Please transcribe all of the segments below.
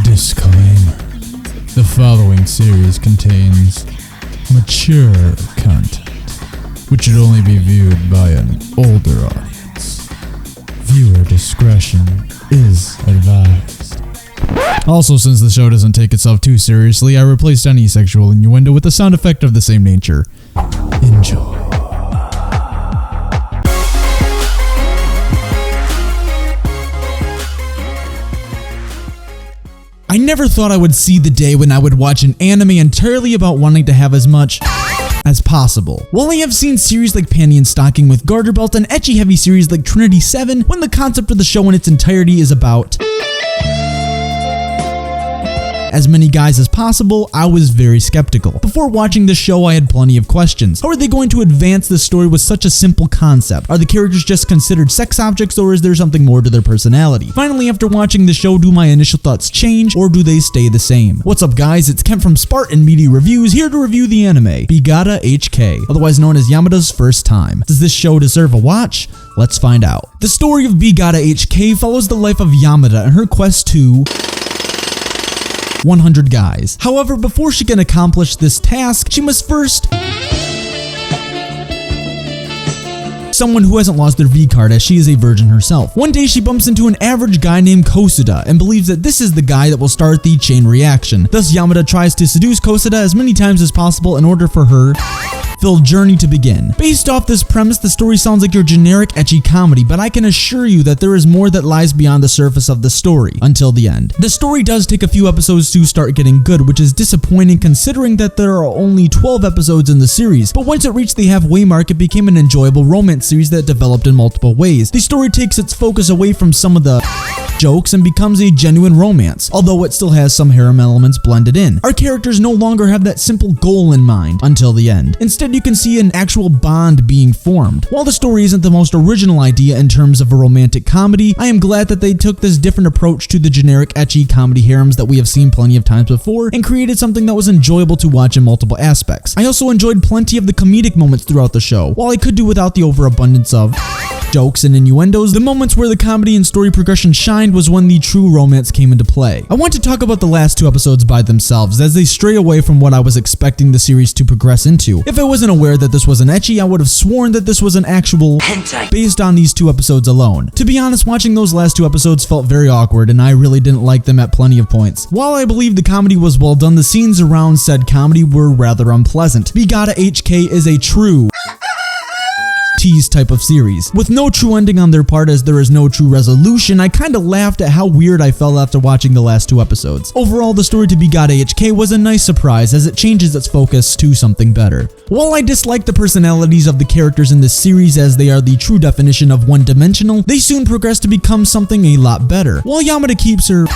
Disclaimer. The following series contains mature content, which should only be viewed by an older audience. Viewer discretion is advised. Also, since the show doesn't take itself too seriously, I replaced any sexual innuendo with a sound effect of the same nature. Enjoy. I never thought I would see the day when I would watch an anime entirely about wanting to have as much as possible. While I have seen series like Panty and Stocking with Garter Belt and ecchi heavy series like Trinity 7, when the concept of the show in its entirety is about as many guys as possible, I was very skeptical. Before watching the show, I had plenty of questions. How are they going to advance the story with such a simple concept? Are the characters just considered sex objects, or is there something more to their personality? Finally, after watching the show, do my initial thoughts change, or do they stay the same? What's up, guys? It's Kent from Spartan Media Reviews, here to review the anime Gata HK, otherwise known as Yamada's First Time. Does this show deserve a watch? Let's find out. The story of Gata HK follows the life of Yamada and her quest to 100 guys. However, before she can accomplish this task, she must first someone who hasn't lost their V card, as she is a virgin herself. One day she bumps into an average guy named Kosuda and believes that this is the guy that will start the chain reaction. Thus, Yamada tries to seduce Kosuda as many times as possible in order for her filled journey to begin. Based off this premise, the story sounds like your generic ecchi comedy, but I can assure you that there is more that lies beyond the surface of the story until the end. The story does take a few episodes to start getting good, which is disappointing considering that there are only 12 episodes in the series, but once it reached the halfway mark, it became an enjoyable romance series that developed in multiple ways. The story takes its focus away from some of the jokes and becomes a genuine romance, although it still has some harem elements blended in. Our characters no longer have that simple goal in mind until the end. Instead, you can see an actual bond being formed. While the story isn't the most original idea in terms of a romantic comedy, I am glad that they took this different approach to the generic ecchi comedy harems that we have seen plenty of times before and created something that was enjoyable to watch in multiple aspects. I also enjoyed plenty of the comedic moments throughout the show. While I could do without the overabundance of jokes and innuendos, the moments where the comedy and story progression shined was when the true romance came into play. I want to talk about the last two episodes by themselves, as they stray away from what I was expecting the series to progress into. If I wasn't aware that this was an ecchi, I would have sworn that this was an actual hentai based on these two episodes alone. To be honest, watching those last two episodes felt very awkward, and I really didn't like them at plenty of points. While I believe the comedy was well done, the scenes around said comedy were rather unpleasant. Gata HK is a true tease type of series. With no true ending on their part, as there is no true resolution, I kinda laughed at how weird I felt after watching the last two episodes. Overall, the story to Gata HK was a nice surprise, as it changes its focus to something better. While I dislike the personalities of the characters in this series, as they are the true definition of one-dimensional, they soon progress to become something a lot better. While Yamada keeps her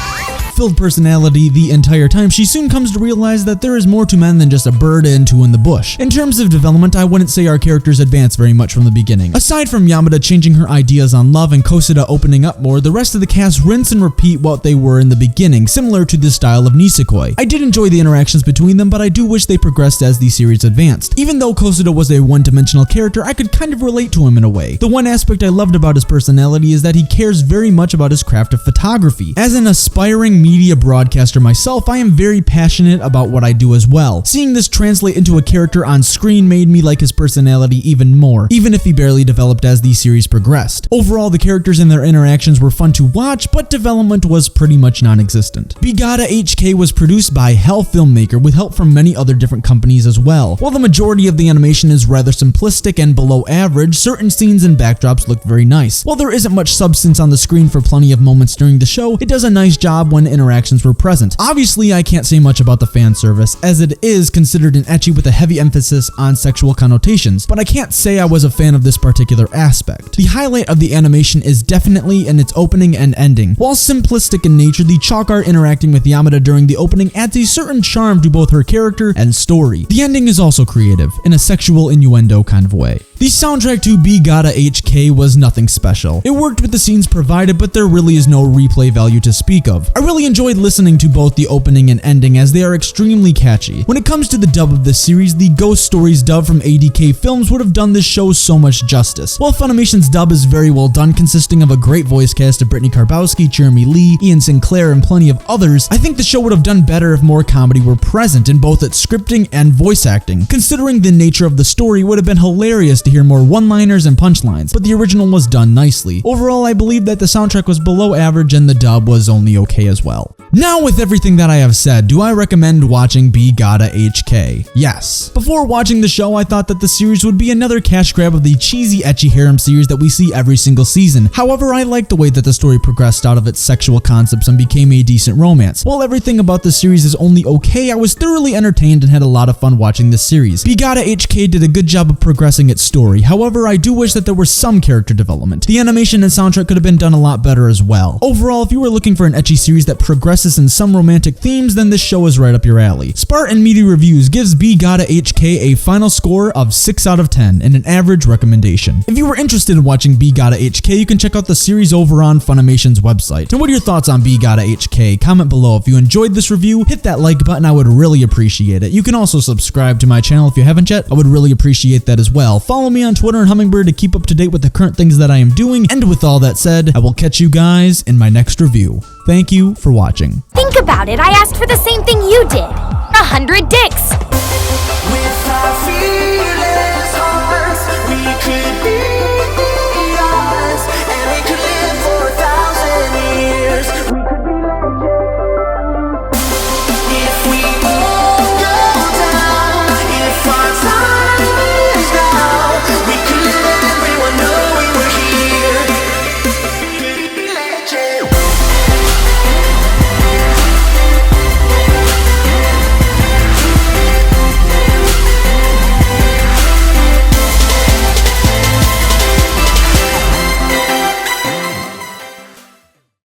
filled personality the entire time, she soon comes to realize that there is more to men than just a bird and two in the bush. In terms of development, I wouldn't say our characters advance very much from the beginning. Aside from Yamada changing her ideas on love and Kosuda opening up more, the rest of the cast rinse and repeat what they were in the beginning, similar to the style of Nisekoi. I did enjoy the interactions between them, but I do wish they progressed as the series advanced. Even though Kosuda was a one-dimensional character, I could kind of relate to him in a way. The one aspect I loved about his personality is that he cares very much about his craft of photography. As an aspiring media broadcaster myself, I am very passionate about what I do as well. Seeing this translate into a character on screen made me like his personality even more, even if he barely developed as the series progressed. Overall, the characters and their interactions were fun to watch, but development was pretty much non-existent. Gata HK was produced by Hell Filmmaker with help from many other different companies as well. While the majority of the animation is rather simplistic and below average, certain scenes and backdrops look very nice. While there isn't much substance on the screen for plenty of moments during the show, it does a nice job when interactions were present. Obviously, I can't say much about the fan service, as it is considered an ecchi with a heavy emphasis on sexual connotations, but I can't say I was a fan of this particular aspect. The highlight of the animation is definitely in its opening and ending. While simplistic in nature, the chalk art interacting with Yamada during the opening adds a certain charm to both her character and story. The ending is also creative, in a sexual innuendo kind of way. The soundtrack to B Gata HK was nothing special. It worked with the scenes provided, but there really is no replay value to speak of. I really enjoyed listening to both the opening and ending as they are extremely catchy. When it comes to the dub of this series, the Ghost Stories dub from ADK Films would have done this show so much justice. While Funimation's dub is very well done, consisting of a great voice cast of Brittany Karbowski, Jeremy Lee, Ian Sinclair, and plenty of others, I think the show would have done better if more comedy were present in both its scripting and voice acting. Considering the nature of the story, it would have been hilarious to hear more one-liners and punchlines, but the original was done nicely. Overall, I believe that the soundtrack was below average and the dub was only okay as well. Now, with everything that I have said, do I recommend watching B Gata HK? Yes. Before watching the show, I thought that the series would be another cash grab of the cheesy ecchi harem series that we see every single season. However, I liked the way that the story progressed out of its sexual concepts and became a decent romance. While everything about the series is only okay, I was thoroughly entertained and had a lot of fun watching this series. B Gata HK did a good job of progressing its story. However, I do wish that there was some character development. The animation and soundtrack could have been done a lot better as well. Overall, if you were looking for an ecchi series that progresses in some romantic themes, then this show is right up your alley. Spartan Media Reviews gives B Gata HK a final score of 6 out of 10 and an average recommendation. If you were interested in watching B Gata HK, you can check out the series over on Funimation's website. And what are your thoughts on B Gata HK? Comment below. If you enjoyed this review, hit that like button, I would really appreciate it. You can also subscribe to my channel if you haven't yet, I would really appreciate that as well. Follow me on Twitter and Hummingbird to keep up to date with the current things that I am doing, and with all that said, I will catch you guys in my next review. Thank you for watching. Think about it, I asked for the same thing you did. 100 dicks! With our feelings, hearts, we could be